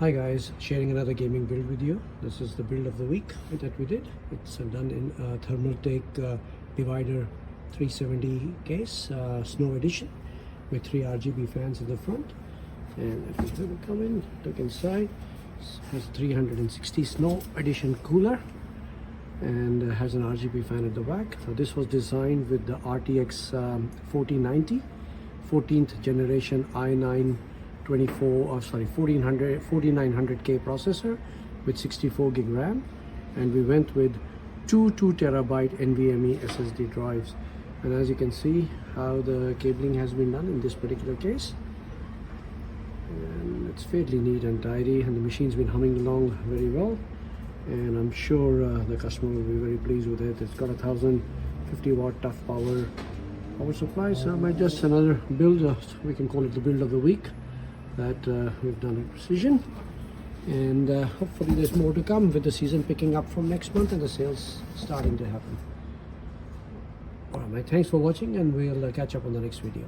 Hi guys, sharing another gaming build with you. This is the build of the week that we did. It's done in Thermaltake Divider 370 case, Snow Edition, with 3 RGB fans in the front. And if you come in, look inside, it has 360 Snow Edition cooler and has an RGB fan at the back. So this was designed with the RTX 1490, 14th generation i9 4900K processor with 64 gig RAM, and we went with two 2TB NVMe SSD drives. And as you can see how the cabling has been done in this particular case, and it's fairly neat and tidy, and the machine's been humming along very well, and I'm sure the customer will be very pleased with it. It's got a 1050 watt tough power supply, so just another build, we can call it the build of the week that we've done at Precision. And hopefully there's more to come with the season picking up from next month and the sales starting to happen. Alright, thanks for watching, and we'll catch up on the next video.